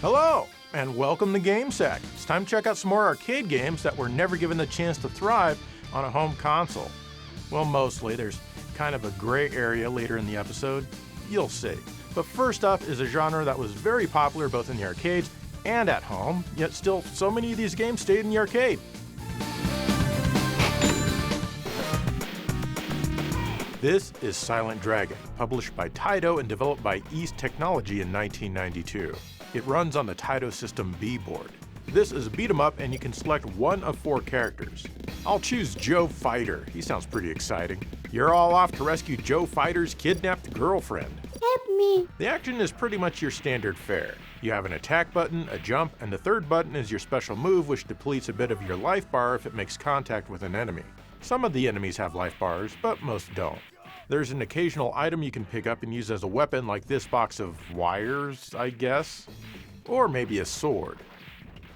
Hello, and welcome to GameSack. It's time to check out some more arcade games that were never given the chance to thrive on a home console. Well, mostly. There's kind of a gray area later in the episode. You'll see. But first up is a genre that was very popular both in the arcades and at home, yet still so many of these games stayed in the arcade. This is Silent Dragon, published by Taito and developed by East Technology in 1992. It runs on the Taito System B board. This is a beat 'em up and you can select one of 4 characters. I'll choose Joe Fighter. He sounds pretty exciting. You're all off to rescue Joe Fighter's kidnapped girlfriend. Help me! The action is pretty much your standard fare. You have an attack button, a jump, and the third button is your special move, which depletes a bit of your life bar if it makes contact with an enemy. Some of the enemies have life bars, but most don't. There's an occasional item you can pick up and use as a weapon, like this box of wires, I guess? Or maybe a sword.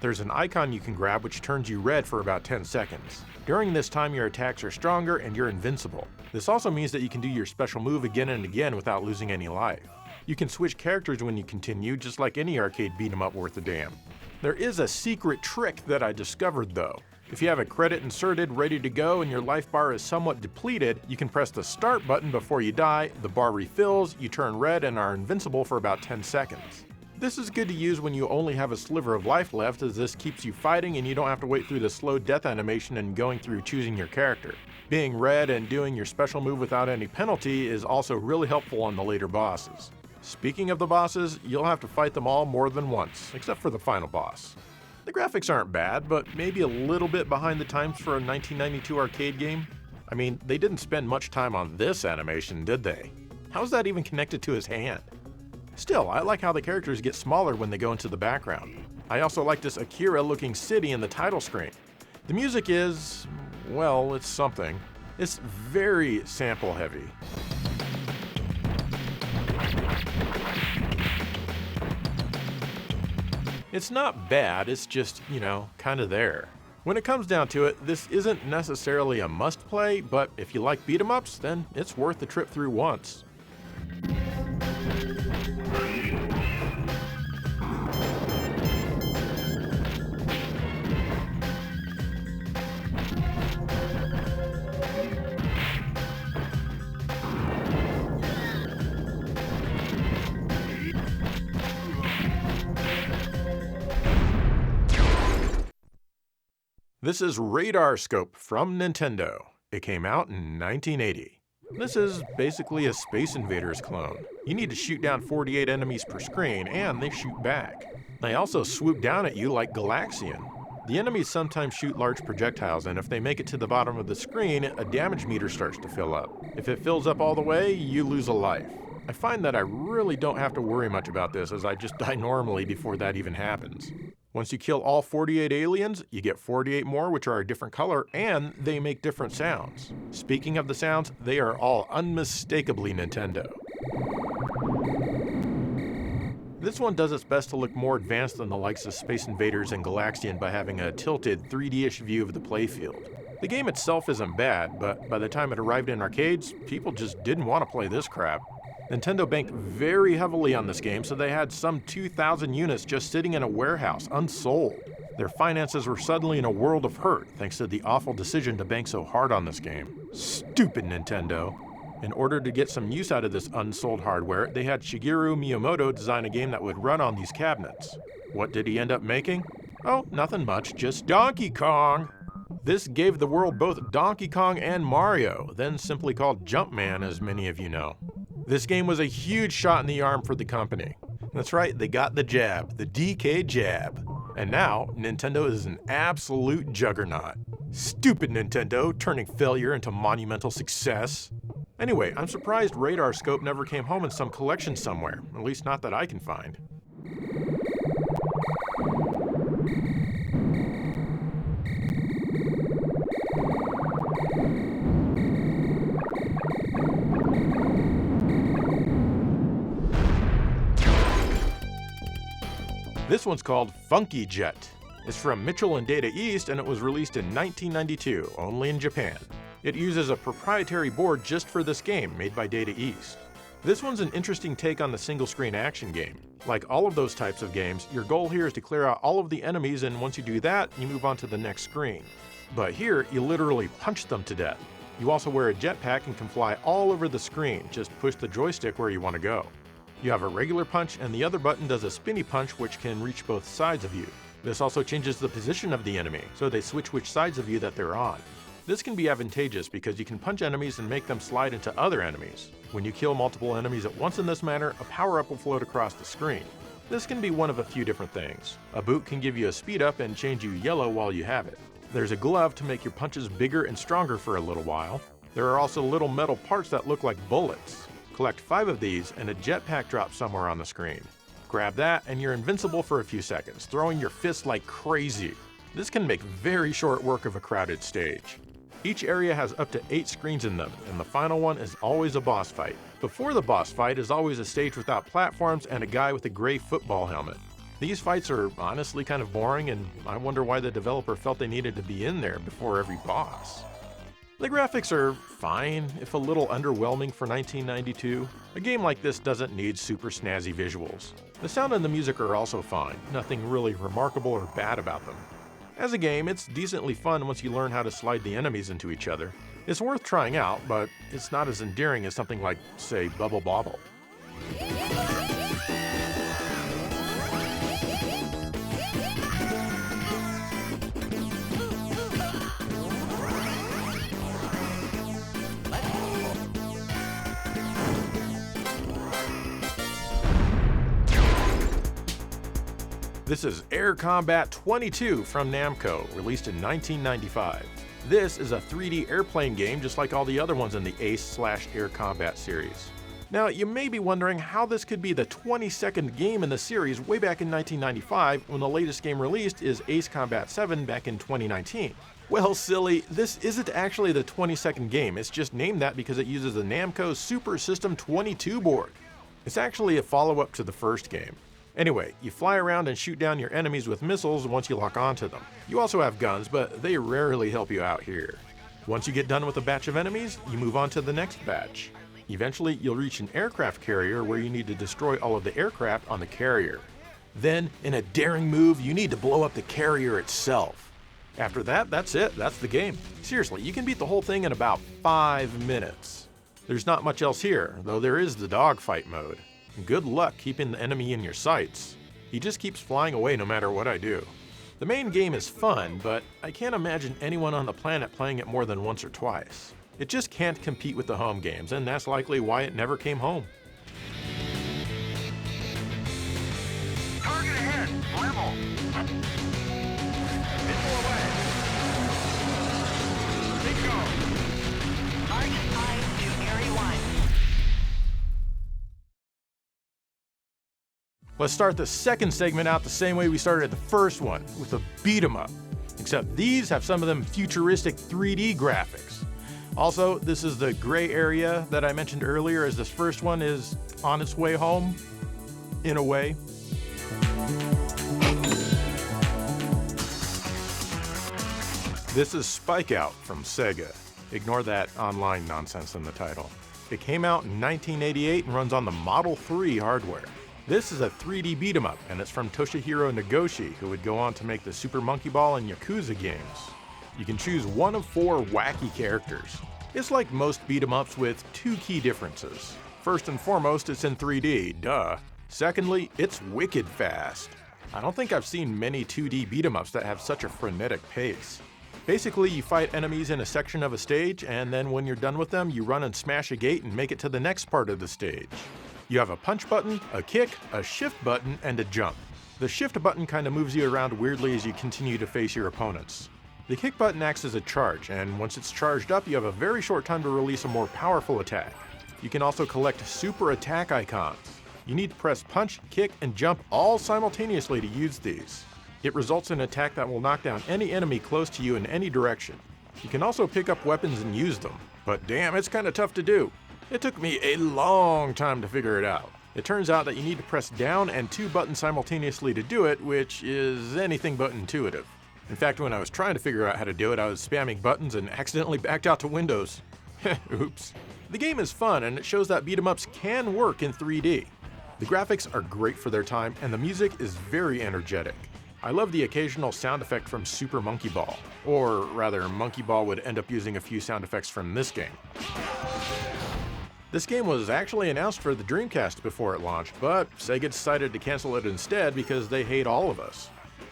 There's an icon you can grab which turns you red for about 10 seconds. During this time, your attacks are stronger and you're invincible. This also means that you can do your special move again and again without losing any life. You can switch characters when you continue, just like any arcade beat 'em up worth a damn. There is a secret trick that I discovered though. If you have a credit inserted ready to go and your life bar is somewhat depleted, you can press the start button before you die, the bar refills, you turn red and are invincible for about 10 seconds. This is good to use when you only have a sliver of life left, as this keeps you fighting and you don't have to wait through the slow death animation and going through choosing your character. Being red and doing your special move without any penalty is also really helpful on the later bosses. Speaking of the bosses, you'll have to fight them all more than once, except for the final boss. The graphics aren't bad, but maybe a little bit behind the times for a 1992 arcade game. I mean, they didn't spend much time on this animation, did they? How's that even connected to his hand? Still, I like how the characters get smaller when they go into the background. I also like this Akira-looking city in the title screen. The music is, well, it's something. It's very sample-heavy. It's not bad, it's just, kinda there. When it comes down to it, this isn't necessarily a must-play, but if you like beat 'em ups, then it's worth the trip through once. This is Radar Scope from Nintendo. It came out in 1980. This is basically a Space Invaders clone. You need to shoot down 48 enemies per screen, and they shoot back. They also swoop down at you like Galaxian. The enemies sometimes shoot large projectiles, and if they make it to the bottom of the screen, a damage meter starts to fill up. If it fills up all the way, you lose a life. I find that I really don't have to worry much about this, as I just die normally before that even happens. Once you kill all 48 aliens, you get 48 more which are a different color, and they make different sounds. Speaking of the sounds, they are all unmistakably Nintendo. This one does its best to look more advanced than the likes of Space Invaders and Galaxian by having a tilted 3D-ish view of the playfield. The game itself isn't bad, but by the time it arrived in arcades, people just didn't want to play this crap. Nintendo banked very heavily on this game, so they had some 2,000 units just sitting in a warehouse, unsold. Their finances were suddenly in a world of hurt, thanks to the awful decision to bank so hard on this game. Stupid Nintendo. In order to get some use out of this unsold hardware, they had Shigeru Miyamoto design a game that would run on these cabinets. What did he end up making? Oh, nothing much, just Donkey Kong! This gave the world both Donkey Kong and Mario, then simply called Jumpman, as many of you know. This game was a huge shot in the arm for the company. That's right, they got the jab, the DK jab. And now, Nintendo is an absolute juggernaut. Stupid Nintendo, turning failure into monumental success. Anyway, I'm surprised Radar Scope never came home in some collection somewhere, at least not that I can find. This one's called Funky Jet. It's from Mitchell and Data East, and it was released in 1992, only in Japan. It uses a proprietary board just for this game, made by Data East. This one's an interesting take on the single-screen action game. Like all of those types of games, your goal here is to clear out all of the enemies, and once you do that, you move on to the next screen. But here, you literally punch them to death. You also wear a jetpack and can fly all over the screen, just push the joystick where you want to go. You have a regular punch, and the other button does a spinny punch which can reach both sides of you. This also changes the position of the enemy, so they switch which sides of you that they're on. This can be advantageous because you can punch enemies and make them slide into other enemies. When you kill multiple enemies at once in this manner, a power-up will float across the screen. This can be one of a few different things. A boot can give you a speed up and change you yellow while you have it. There's a glove to make your punches bigger and stronger for a little while. There are also little metal parts that look like bullets. Collect 5 of these and a jetpack drops somewhere on the screen. Grab that and you're invincible for a few seconds, throwing your fists like crazy. This can make very short work of a crowded stage. Each area has up to 8 screens in them, and the final one is always a boss fight. Before the boss fight is always a stage without platforms and a guy with a gray football helmet. These fights are honestly kind of boring, and I wonder why the developer felt they needed to be in there before every boss. The graphics are fine, if a little underwhelming for 1992. A game like this doesn't need super snazzy visuals. The sound and the music are also fine, nothing really remarkable or bad about them. As a game, it's decently fun once you learn how to slide the enemies into each other. It's worth trying out, but it's not as endearing as something like, say, Bubble Bobble. This is Air Combat 22 from Namco, released in 1995. This is a 3D airplane game just like all the other ones in the Ace/Air Combat series. Now, you may be wondering how this could be the 22nd game in the series way back in 1995 when the latest game released is Ace Combat 7 back in 2019. Well, silly, this isn't actually the 22nd game, it's just named that because it uses the Namco Super System 22 board. It's actually a follow-up to the first game. Anyway, you fly around and shoot down your enemies with missiles once you lock onto them. You also have guns, but they rarely help you out here. Once you get done with a batch of enemies, you move on to the next batch. Eventually, you'll reach an aircraft carrier where you need to destroy all of the aircraft on the carrier. Then, in a daring move, you need to blow up the carrier itself. After that, that's it, that's the game. Seriously, you can beat the whole thing in about 5 minutes. There's not much else here, though there is the dogfight mode. Good luck keeping the enemy in your sights. He just keeps flying away no matter what I do. The main game is fun, but I can't imagine anyone on the planet playing it more than once or twice. It just can't compete with the home games, and that's likely why it never came home. Target ahead, level. Missile away. Take off. Target 5 to Area 1. Let's start the second segment out the same way we started the first one, with a beat 'em up. Except these have some of them futuristic 3D graphics. Also, this is the gray area that I mentioned earlier, as this first one is on its way home, in a way. This is Spikeout from Sega. Ignore that online nonsense in the title. It came out in 1988 and runs on the Model 3 hardware. This is a 3D beat 'em up, and it's from Toshihiro Nagoshi, who would go on to make the Super Monkey Ball and Yakuza games. You can choose one of 4 wacky characters. It's like most beat 'em ups with 2 key differences. First and foremost, it's in 3D, duh. Secondly, it's wicked fast. I don't think I've seen many 2D beat 'em ups that have such a frenetic pace. Basically, you fight enemies in a section of a stage, and then when you're done with them, you run and smash a gate and make it to the next part of the stage. You have a punch button, a kick, a shift button, and a jump. The shift button kind of moves you around weirdly as you continue to face your opponents. The kick button acts as a charge, and once it's charged up, you have a very short time to release a more powerful attack. You can also collect super attack icons. You need to press punch, kick, and jump all simultaneously to use these. It results in an attack that will knock down any enemy close to you in any direction. You can also pick up weapons and use them, but damn, it's kind of tough to do. It took me a long time to figure it out. It turns out that you need to press down and 2 buttons simultaneously to do it, which is anything but intuitive. In fact, when I was trying to figure out how to do it, I was spamming buttons and accidentally backed out to Windows. Oops. The game is fun, and it shows that beat-em-ups can work in 3D. The graphics are great for their time, and the music is very energetic. I love the occasional sound effect from Super Monkey Ball. Or rather, Monkey Ball would end up using a few sound effects from this game. This game was actually announced for the Dreamcast before it launched, but Sega decided to cancel it instead because they hate all of us.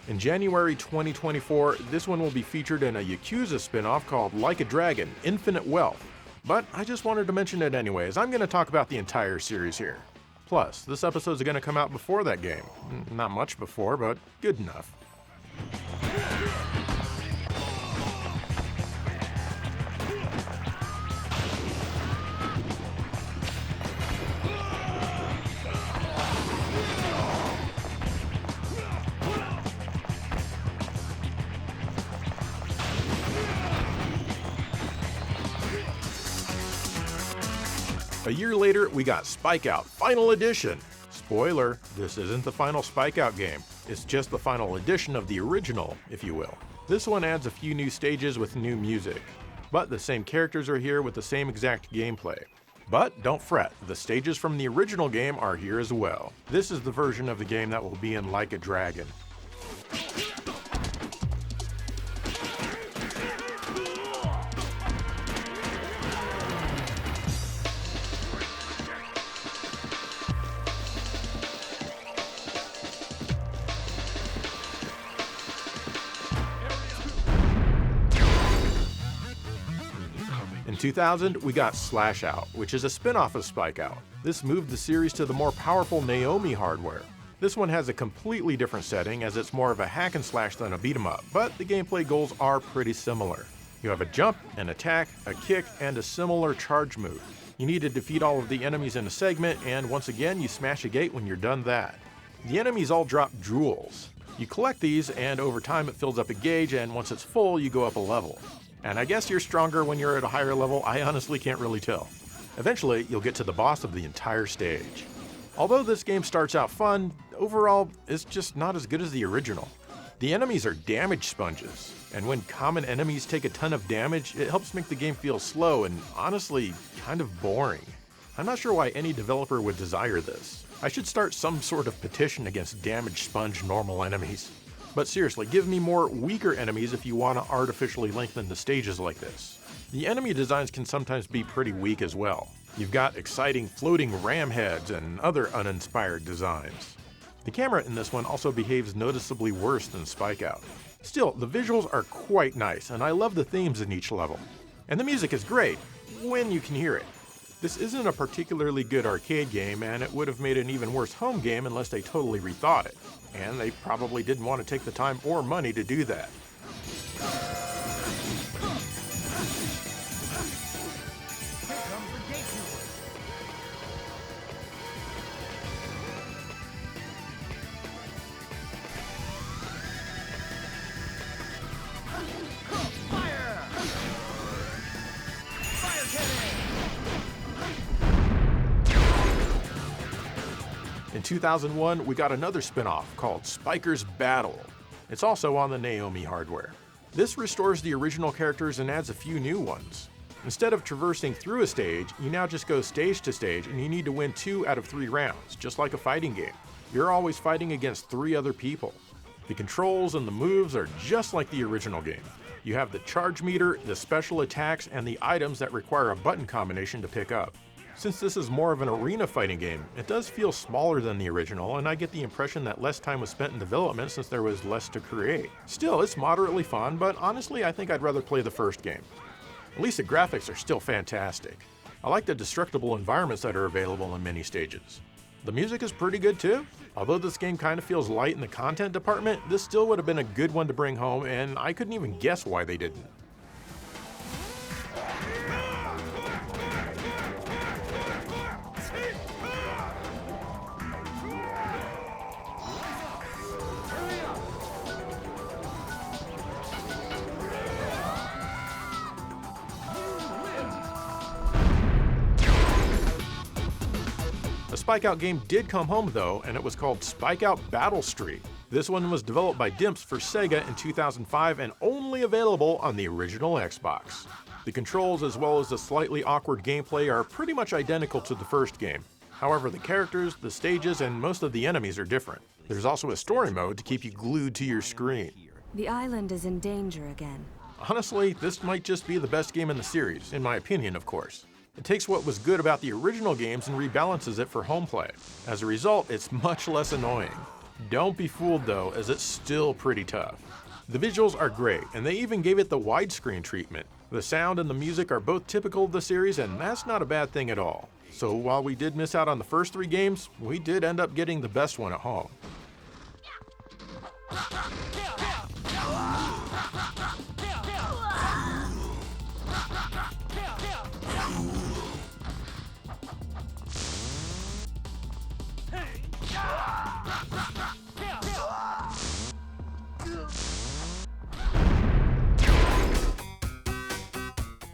In January 2024, this one will be featured in a Yakuza spin-off called Like a Dragon: Infinite Wealth. But I just wanted to mention it anyways. I'm going to talk about the entire series here. Plus, this episode is going to come out before that game. Not much before, but good enough. A year later, we got Spikeout Final Edition. Spoiler, this isn't the final Spikeout game. It's just the final edition of the original, if you will. This one adds a few new stages with new music. But the same characters are here with the same exact gameplay. But don't fret, the stages from the original game are here as well. This is the version of the game that will be in Like a Dragon. In 2000, we got Slashout, which is a spin-off of Spikeout. This moved the series to the more powerful Naomi hardware. This one has a completely different setting as it's more of a hack and slash than a beat 'em up, but the gameplay goals are pretty similar. You have a jump, an attack, a kick, and a similar charge move. You need to defeat all of the enemies in a segment, and once again, you smash a gate when you're done that. The enemies all drop jewels. You collect these, and over time it fills up a gauge, and once it's full, you go up a level. And I guess you're stronger when you're at a higher level, I honestly can't really tell. Eventually, you'll get to the boss of the entire stage. Although this game starts out fun, overall, it's just not as good as the original. The enemies are damage sponges, and when common enemies take a ton of damage, it helps make the game feel slow and honestly, kind of boring. I'm not sure why any developer would desire this. I should start some sort of petition against damage sponge normal enemies. But seriously, give me more weaker enemies if you want to artificially lengthen the stages like this. The enemy designs can sometimes be pretty weak as well. You've got exciting floating ram heads and other uninspired designs. The camera in this one also behaves noticeably worse than Spikeout. Still, the visuals are quite nice, and I love the themes in each level. And the music is great, when you can hear it. This isn't a particularly good arcade game, and it would have made an even worse home game unless they totally rethought it. And they probably didn't want to take the time or money to do that. In 2001, we got another spin-off called Spiker's Battle. It's also on the Naomi hardware. This restores the original characters and adds a few new ones. Instead of traversing through a stage, you now just go stage to stage and you need to win 2 out of 3 rounds, just like a fighting game. You're always fighting against 3 other people. The controls and the moves are just like the original game. You have the charge meter, the special attacks, and the items that require a button combination to pick up. Since this is more of an arena fighting game, it does feel smaller than the original, and I get the impression that less time was spent in development since there was less to create. Still, it's moderately fun, but honestly I think I'd rather play the first game. At least the graphics are still fantastic. I like the destructible environments that are available in many stages. The music is pretty good too. Although this game kind of feels light in the content department, this still would have been a good one to bring home, and I couldn't even guess why they didn't. Spikeout game did come home though, and it was called Spikeout Battle Street. This one was developed by Dimps for Sega in 2005 and only available on the original Xbox. The controls as well as the slightly awkward gameplay are pretty much identical to the first game. However, the characters, the stages, and most of the enemies are different. There's also a story mode to keep you glued to your screen. The island is in danger again. Honestly, this might just be the best game in the series, in my opinion, of course. It takes what was good about the original games and rebalances it for home play. As a result, it's much less annoying. Don't be fooled though, as it's still pretty tough. The visuals are great, and they even gave it the widescreen treatment. The sound and the music are both typical of the series, and that's not a bad thing at all. So while we did miss out on the first 3 games, we did end up getting the best one at home.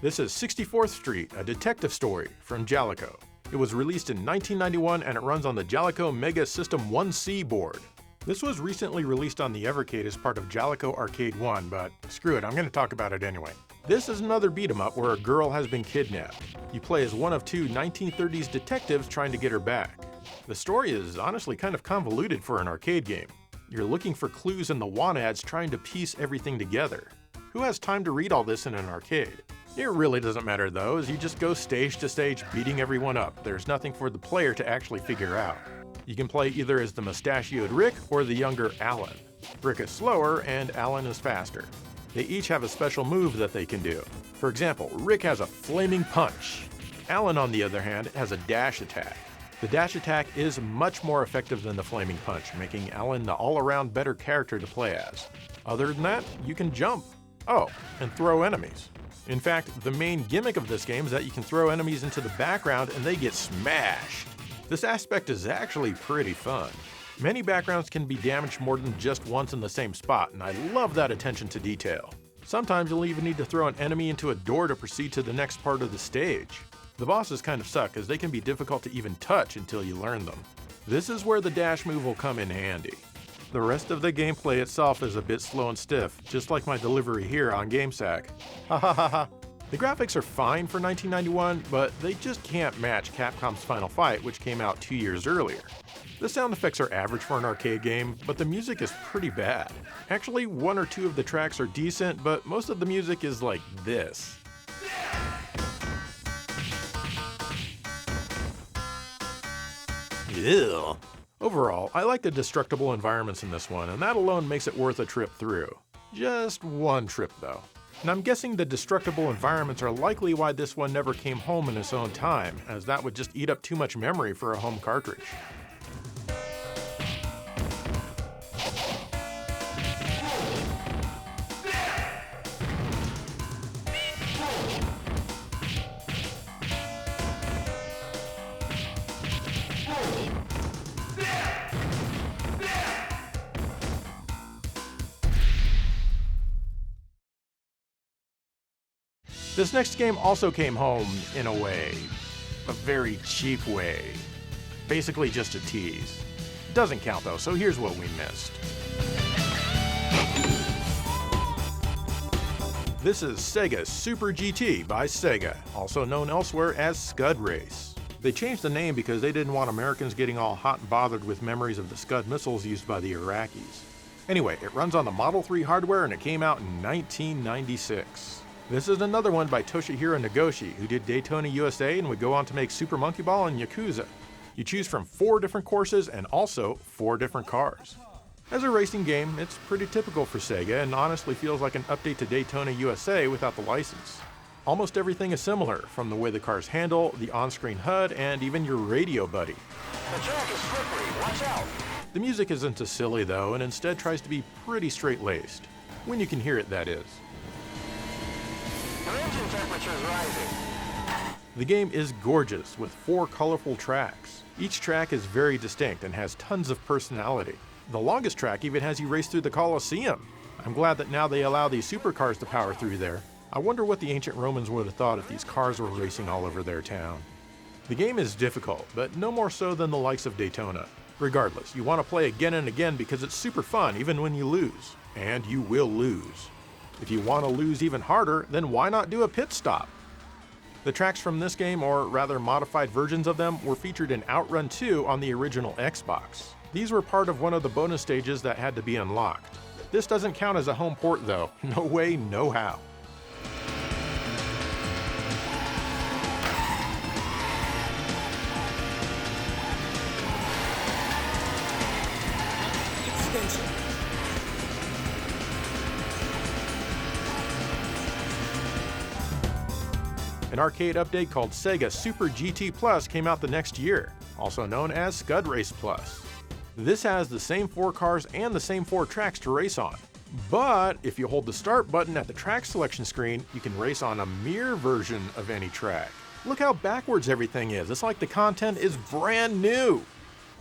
This is 64th Street, a detective story from Jaleco. It was released in 1991 and it runs on the Jaleco Mega System 1C board. This was recently released on the Evercade as part of Jaleco Arcade 1, but screw it, I'm going to talk about it anyway. This is another beat 'em up where a girl has been kidnapped. You play as one of 2 1930s detectives trying to get her back. The story is honestly kind of convoluted for an arcade game. You're looking for clues in the want ads trying to piece everything together. Who has time to read all this in an arcade? It really doesn't matter though, as you just go stage to stage beating everyone up. There's nothing for the player to actually figure out. You can play either as the mustachioed Rick or the younger Alan. Rick is slower and Alan is faster. They each have a special move that they can do. For example, Rick has a flaming punch. Alan, on the other hand, has a dash attack. The dash attack is much more effective than the flaming punch, making Alan the all-around better character to play as. Other than that, you can jump. Oh, and throw enemies. In fact, the main gimmick of this game is that you can throw enemies into the background and they get smashed. This aspect is actually pretty fun. Many backgrounds can be damaged more than just once in the same spot, and I love that attention to detail. Sometimes you'll even need to throw an enemy into a door to proceed to the next part of the stage. The bosses kind of suck as they can be difficult to even touch until you learn them. This is where the dash move will come in handy. The rest of the gameplay itself is a bit slow and stiff, just like my delivery here on GameSack. Ha ha ha ha. The graphics are fine for 1991, but they just can't match Capcom's Final Fight, which came out 2 years earlier. The sound effects are average for an arcade game, but the music is pretty bad. Actually, 1 or 2 of the tracks are decent, but most of the music is like this. Ew. Overall, I like the destructible environments in this one, and that alone makes it worth a trip through. Just one trip though. And I'm guessing the destructible environments are likely why this one never came home in its own time, as that would just eat up too much memory for a home cartridge. This next game also came home in a way. A very cheap way. Basically just a tease. Doesn't count though, so here's what we missed. This is Sega's Super GT by Sega, also known elsewhere as Scud Race. They changed the name because they didn't want Americans getting all hot and bothered with memories of the Scud missiles used by the Iraqis. Anyway, it runs on the Model 3 hardware and it came out in 1996. This is another one by Toshihiro Nagoshi, who did Daytona USA and would go on to make Super Monkey Ball and Yakuza. You choose from 4 different courses and also 4 different cars. As a racing game, it's pretty typical for Sega and honestly feels like an update to Daytona USA without the license. Almost everything is similar, from the way the cars handle, the on-screen HUD, and even your radio buddy. The track is slippery. Watch out. The music isn't as silly though, and instead tries to be pretty straight-laced. When you can hear it, that is. Your engine temperature is rising. The game is gorgeous, with 4 colorful tracks. Each track is very distinct and has tons of personality. The longest track even has you race through the Colosseum. I'm glad that now they allow these supercars to power through there. I wonder what the ancient Romans would have thought if these cars were racing all over their town. The game is difficult, but no more so than the likes of Daytona. Regardless, you want to play again and again because it's super fun even when you lose. And you will lose. If you want to lose even harder, then why not do a pit stop? The tracks from this game, or rather modified versions of them, were featured in Outrun 2 on the original Xbox. These were part of one of the bonus stages that had to be unlocked. This doesn't count as a home port though. No way, no how. An arcade update called Sega Super GT Plus came out the next year, also known as Scud Race Plus. This has the same 4 cars and the same 4 tracks to race on. But if you hold the start button at the track selection screen, you can race on a mirror version of any track. Look how backwards everything is. It's like the content is brand new.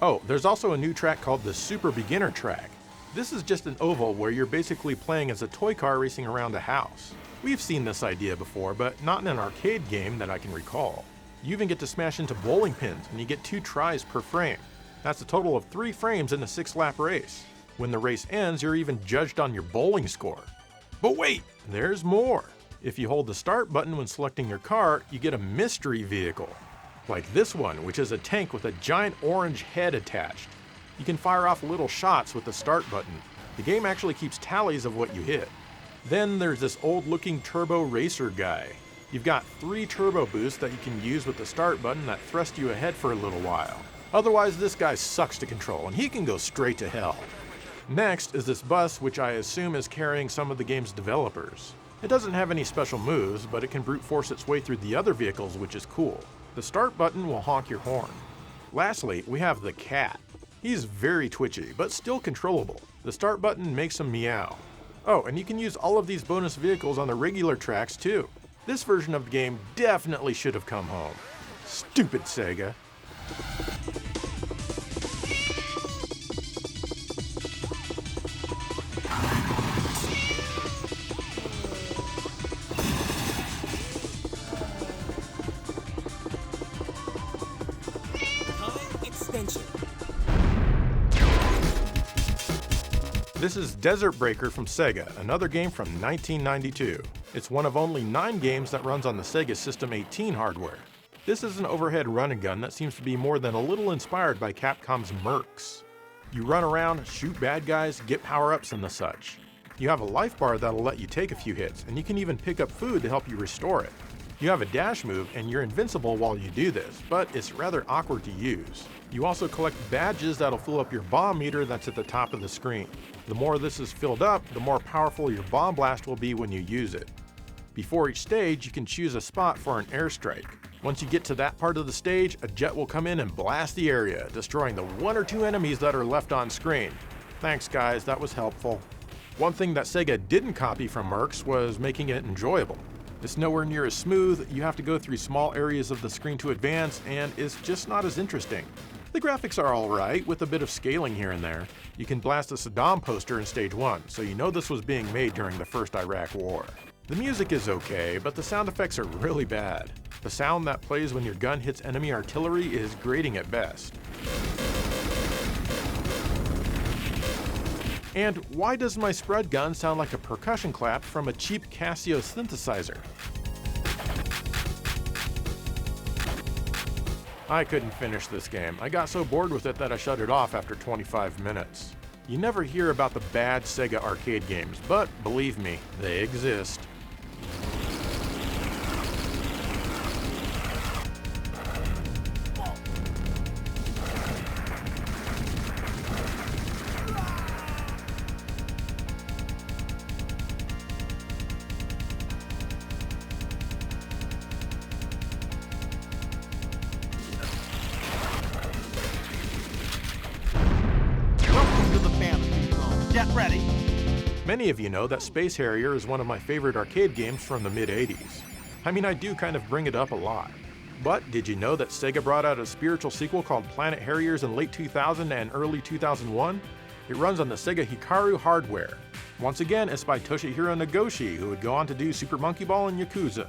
Oh, there's also a new track called the Super Beginner track. This is just an oval where you're basically playing as a toy car racing around a house. We've seen this idea before, but not in an arcade game that I can recall. You even get to smash into bowling pins, and you get 2 tries per frame. That's a total of 3 frames in a 6-lap race. When the race ends, you're even judged on your bowling score. But wait, there's more. If you hold the start button when selecting your car, you get a mystery vehicle. Like this one, which is a tank with a giant orange head attached. You can fire off little shots with the start button. The game actually keeps tallies of what you hit. Then there's this old-looking turbo racer guy. You've got 3 turbo boosts that you can use with the start button that thrust you ahead for a little while. Otherwise, this guy sucks to control, and he can go straight to hell. Next is this bus, which I assume is carrying some of the game's developers. It doesn't have any special moves, but it can brute force its way through the other vehicles, which is cool. The start button will honk your horn. Lastly, we have the cat. He's very twitchy, but still controllable. The start button makes him meow. Oh, and you can use all of these bonus vehicles on the regular tracks too. This version of the game definitely should have come home. Stupid Sega. This is Desert Breaker from Sega, another game from 1992. It's one of only 9 games that runs on the Sega System 18 hardware. This is an overhead run-and-gun that seems to be more than a little inspired by Capcom's Mercs. You run around, shoot bad guys, get power-ups and the such. You have a life bar that'll let you take a few hits, and you can even pick up food to help you restore it. You have a dash move, and you're invincible while you do this, but it's rather awkward to use. You also collect badges that'll fill up your bomb meter that's at the top of the screen. The more this is filled up, the more powerful your bomb blast will be when you use it. Before each stage, you can choose a spot for an airstrike. Once you get to that part of the stage, a jet will come in and blast the area, destroying the 1 or 2 enemies that are left on screen. Thanks guys, that was helpful. One thing that Sega didn't copy from Mercs was making it enjoyable. It's nowhere near as smooth, you have to go through small areas of the screen to advance, and it's just not as interesting. The graphics are alright, with a bit of scaling here and there. You can blast a Saddam poster in Stage 1, so you know this was being made during the first Iraq War. The music is okay, but the sound effects are really bad. The sound that plays when your gun hits enemy artillery is grating at best. And why does my spread gun sound like a percussion clap from a cheap Casio synthesizer? I couldn't finish this game. I got so bored with it that I shut it off after 25 minutes. You never hear about the bad Sega arcade games, but believe me, they exist. Get ready. Many of you know that Space Harrier is one of my favorite arcade games from the mid-80s. I mean, I do kind of bring it up a lot. But did you know that Sega brought out a spiritual sequel called Planet Harriers in late 2000 and early 2001? It runs on the Sega Hikaru hardware. Once again, it's by Toshihiro Nagoshi, who would go on to do Super Monkey Ball and Yakuza.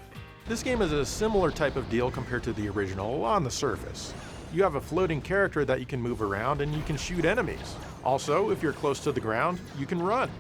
This game is a similar type of deal compared to the original on the surface. You have a floating character that you can move around and you can shoot enemies. Also, if you're close to the ground, you can run.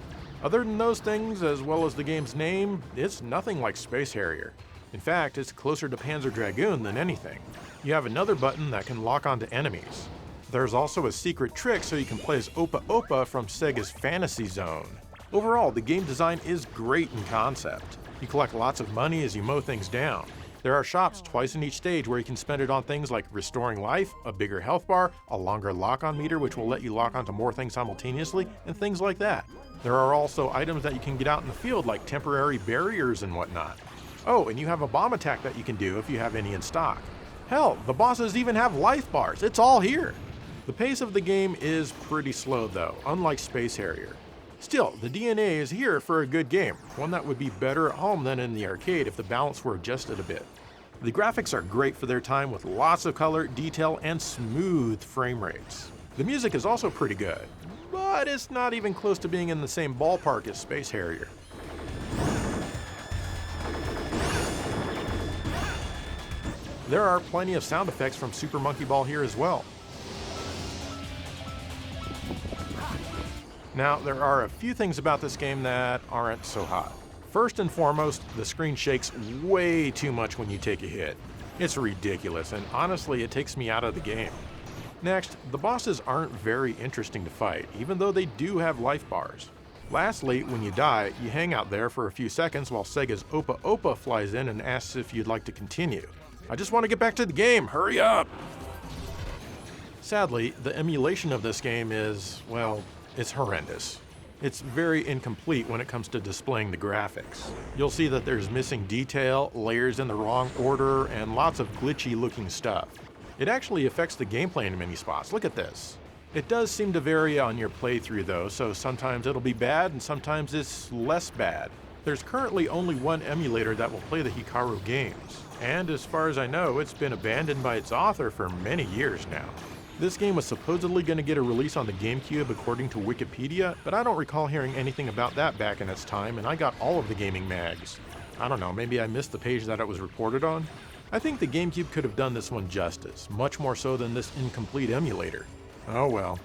Other than those things, as well as the game's name, it's nothing like Space Harrier. In fact, it's closer to Panzer Dragoon than anything. You have another button that can lock onto enemies. There's also a secret trick so you can play as Opa Opa from Sega's Fantasy Zone. Overall, the game design is great in concept. You collect lots of money as you mow things down. There are shops twice in each stage where you can spend it on things like restoring life, a bigger health bar, a longer lock-on meter which will let you lock onto more things simultaneously, and things like that. There are also items that you can get out in the field like temporary barriers and whatnot. Oh, and you have a bomb attack that you can do if you have any in stock. Hell, the bosses even have life bars, it's all here! The pace of the game is pretty slow though, unlike Space Harrier. Still, the DNA is here for a good game, one that would be better at home than in the arcade if the balance were adjusted a bit. The graphics are great for their time with lots of color, detail, and smooth frame rates. The music is also pretty good, but it's not even close to being in the same ballpark as Space Harrier. There are plenty of sound effects from Super Monkey Ball here as well. Now, there are a few things about this game that aren't so hot. First and foremost, the screen shakes way too much when you take a hit. It's ridiculous, and honestly, it takes me out of the game. Next, the bosses aren't very interesting to fight, even though they do have life bars. Lastly, when you die, you hang out there for a few seconds while Sega's Opa Opa flies in and asks if you'd like to continue. I just want to get back to the game, hurry up! Sadly, the emulation of this game is, well, it's horrendous. It's very incomplete when it comes to displaying the graphics. You'll see that there's missing detail, layers in the wrong order, and lots of glitchy looking stuff. It actually affects the gameplay in many spots, look at this. It does seem to vary on your playthrough though, so sometimes it'll be bad and sometimes it's less bad. There's currently only one emulator that will play the Hikaru games, and as far as I know, it's been abandoned by its author for many years now. This game was supposedly going to get a release on the GameCube according to Wikipedia, but I don't recall hearing anything about that back in its time, and I got all of the gaming mags. I don't know, maybe I missed the page that it was reported on? I think the GameCube could have done this one justice, much more so than this incomplete emulator. Oh well.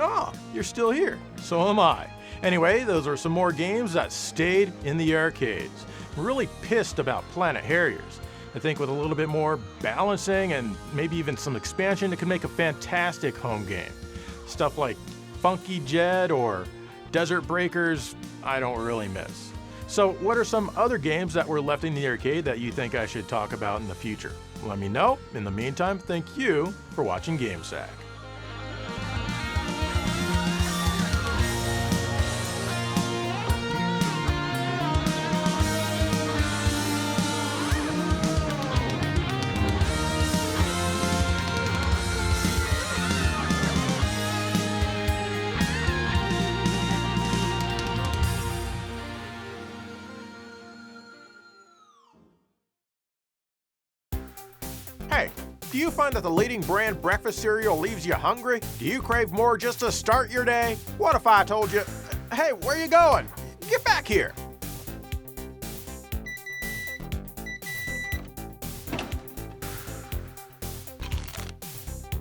Oh, you're still here. So am I. Anyway, those are some more games that stayed in the arcades. I'm really pissed about Planet Harriers. I think with a little bit more balancing and maybe even some expansion, it could make a fantastic home game. Stuff like Funky Jet or Desert Breakers, I don't really miss. So what are some other games that were left in the arcade that you think I should talk about in the future? Let me know. In the meantime, thank you for watching GameSack. Hey, do you find that the leading brand breakfast cereal leaves you hungry? Do you crave more just to start your day? What if I told you, hey, where you going? Get back here.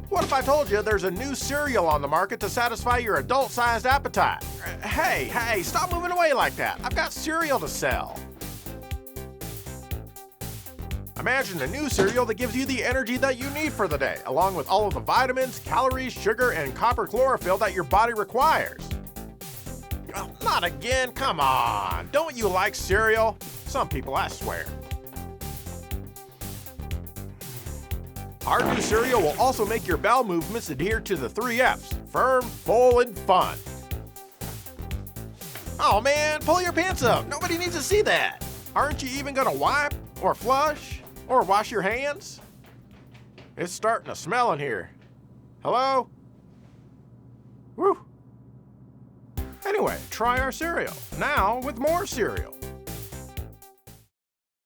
What if I told you there's a new cereal on the market to satisfy your adult-sized appetite? Hey, stop moving away like that. I've got cereal to sell. Imagine a new cereal that gives you the energy that you need for the day, along with all of the vitamins, calories, sugar, and copper chlorophyll that your body requires. Oh, not again, come on. Don't you like cereal? Some people, I swear. Our new cereal will also make your bowel movements adhere to the 3 F's, firm, full, and fun. Oh man, pull your pants up. Nobody needs to see that. Aren't you even gonna wipe, or flush, Or wash your hands? It's starting to smell in here. Hello? Woo. Anyway, try our cereal. Now with more cereal.